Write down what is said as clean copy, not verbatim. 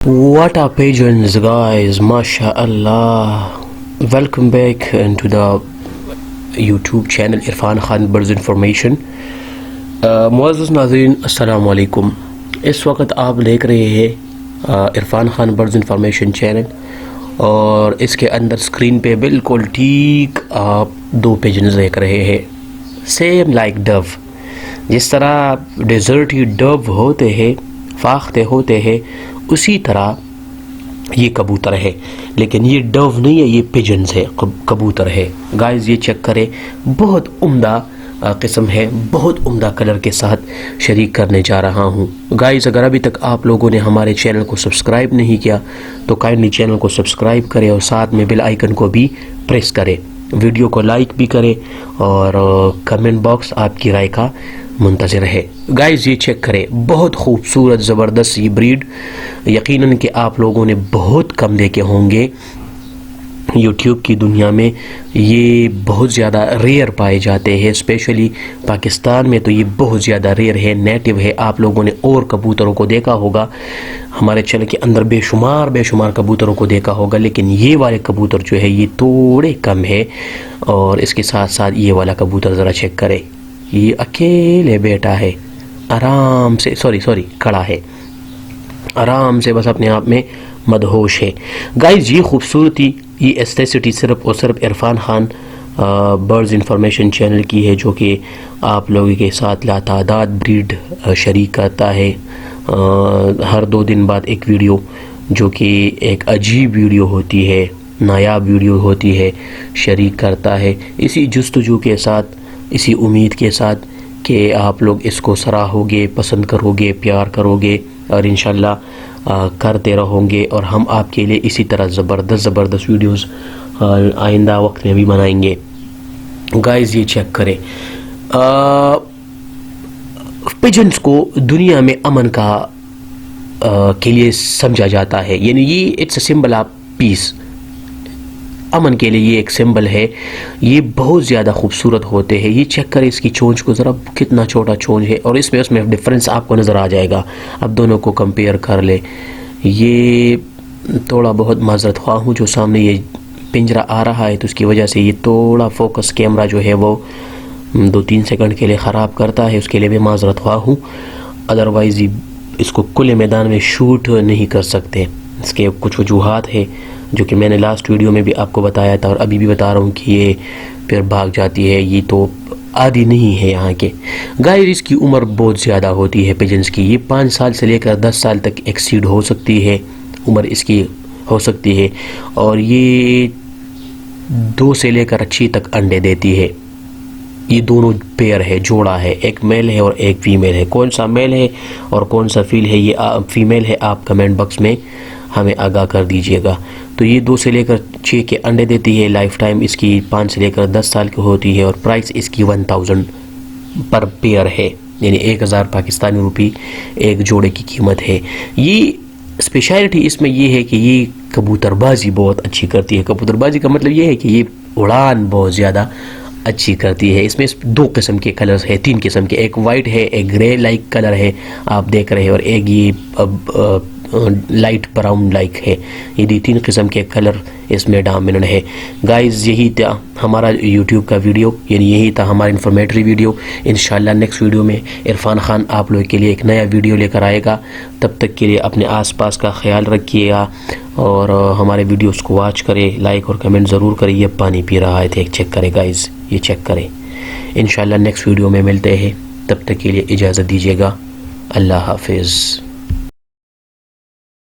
What are pigeons, guys? MashaAllah. Welcome back into the YouTube channel Irfan Khan Birds Information. معزز ناظرین السلام علیکم. اس وقت آپ دیکھ رہے ہیں Irfan Khan birds information channel, اور اس کے اندر اسکرین پہ بالکل ٹھیک آپ دو پیجنز دیکھ رہے ہیں، سیم لائک ڈو. جس طرح ڈیزرٹی ڈو ہوتے ہیں، فاختے ہوتے ہیں، اسی طرح یہ کبوتر ہے، لیکن یہ ڈو نہیں ہے، یہ پیجنز ہے، کبوتر ہے. گائز یہ چیک کریں، بہت عمدہ قسم ہے، بہت عمدہ کلر کے ساتھ شریک کرنے جا رہا ہوں. گائز اگر ابھی تک آپ لوگوں نے ہمارے چینل کو سبسکرائب نہیں کیا تو کائنڈلی چینل کو سبسکرائب کریں اور ساتھ میں بیل آئیکن کو بھی پریس کریں. ویڈیو کو لائک بھی کریں اور کمنٹ باکس آپ کی رائے کا منتظر ہے. گائز یہ چیک کریں، بہت خوبصورت زبردست یہ بریڈ، یقیناً کہ آپ لوگوں نے بہت کم دیکھے ہوں گے. یوٹیوب کی دنیا میں یہ بہت زیادہ ریئر پائے جاتے ہیں، اسپیشلی پاکستان میں تو یہ بہت زیادہ ریئر ہے، نیٹو ہے. آپ لوگوں نے اور کبوتروں کو دیکھا ہوگا، ہمارے چینل کے اندر بے شمار کبوتروں کو دیکھا ہوگا، لیکن یہ والے کبوتر جو ہے یہ تھوڑے کم ہے. اور اس کے ساتھ ساتھ یہ والا کبوتر ذرا چیک کرے، یہ اکیلے بیٹا ہے، آرام سے کھڑا ہے، آرام سے بس اپنے آپ میں مدہوش ہے. گائز یہ خوبصورتی، یہ ایستھیسٹی صرف اور صرف Irfan Khan birds information channel کی ہے، جو کہ آپ لوگوں کے ساتھ لاتعداد بریڈ شریک کرتا ہے. ہر 2 دن بعد ایک ویڈیو، جو کہ ایک عجیب ویڈیو ہوتی ہے، نایاب ویڈیو ہوتی ہے، شریک کرتا ہے. اسی جستجو کے ساتھ، اسی امید کے ساتھ کہ آپ لوگ اس کو سراہو گے، پسند کرو گے، پیار کرو گے، اور انشاءاللہ کرتے رہوں گے. اور ہم آپ کے لیے اسی طرح زبردست ویڈیوز آئندہ وقت میں بھی بنائیں گے. گائز یہ چیک کریں، پیجنز کو دنیا میں امن کا کے لیے سمجھا جاتا ہے، یعنی یہ it's a symbol of peace. امن کے لیے یہ ایک سمبل ہے. یہ بہت زیادہ خوبصورت ہوتے ہیں. یہ چیک کریں اس کی چونچ کو ذرا، کتنا چھوٹا چونچ ہے، اور اس میں ڈفرنس آپ کو نظر آ جائے گا. اب دونوں کو کمپیئر کر لے. یہ تھوڑا بہت معذرت خواہ ہوں، جو سامنے یہ پنجرہ آ رہا ہے تو اس کی وجہ سے یہ تھوڑا فوکس کیمرہ جو ہے وہ 2-3 سیکنڈ کے لیے خراب کرتا ہے، اس کے لیے بھی معذرت خواہ ہوں. ادروائز اس کو کھلے میدان میں شوٹ نہیں کر سکتے. اس کے کچھ وجوہات ہے جو کہ میں نے لاسٹ ویڈیو میں بھی آپ کو بتایا تھا، اور ابھی بھی بتا رہا ہوں کہ یہ پھر بھاگ جاتی ہے. یہ تو عادی نہیں ہے یہاں کے. گائز اس کی عمر بہت زیادہ ہوتی ہے پیجنز کی. یہ 5 سال سے لے کر 10 سال تک ایکسیڈ ہو سکتی ہے، عمر اس کی ہو سکتی ہے. اور یہ 2 سے لے کر 6 تک انڈے دیتی ہے. یہ دونوں پیئر ہے، جوڑا ہے، ایک میل ہے اور ایک فیمیل ہے. کون سا میل ہے اور کون سا فیمیل ہے آپ کمنٹ باکس میں ہمیں آگاہ کر دیجیے گا. تو یہ 2 سے لے کر 6 کے انڈے دیتی ہے. لائف ٹائم اس کی 5 سے لے کر 10 سال کی ہوتی ہے، اور پرائس اس کی 1000 پر پیئر ہے، یعنی 1000 پاکستانی روپی ایک جوڑے کی قیمت ہے. یہ اسپیشلٹی اس میں یہ ہے کہ یہ کبوتر بازی بہت اچھی کرتی ہے. کبوتر بازی کا مطلب یہ ہے کہ یہ اڑان بہت زیادہ اچھی کرتی ہے. اس میں 2 قسم کے کلرز ہے، 3 قسم کے، ایک وائٹ ہے، ایک گرے لائک کلر ہے آپ دیکھ رہے ہیں، اور ایک یہ لائٹ براؤن لائک ہے. یہ 3 قسم کے کلر اس میں ڈومیننٹ ہے. گائز یہی تھا ہمارا یوٹیوب کا ویڈیو، یعنی یہی تھا ہمارا انفارمیٹری ویڈیو. انشاءاللہ نیکسٹ ویڈیو میں عرفان خان آپ لوگوں کے لیے ایک نیا ویڈیو لے کر آئے گا. تب تک کے لیے اپنے آس پاس کا خیال رکھیے گا، اور ہمارے ویڈیوز کو واچ کریں، لائک اور کمنٹ ضرور کریں. یہ پانی پی رہا ہے تو ایک چیک کریں گائز، یہ چیک کریں. انشاءاللہ نیکسٹ ویڈیو میں ملتے ہیں، تب تک کے لیے اجازت دیجیے گا. اللہ حافظ.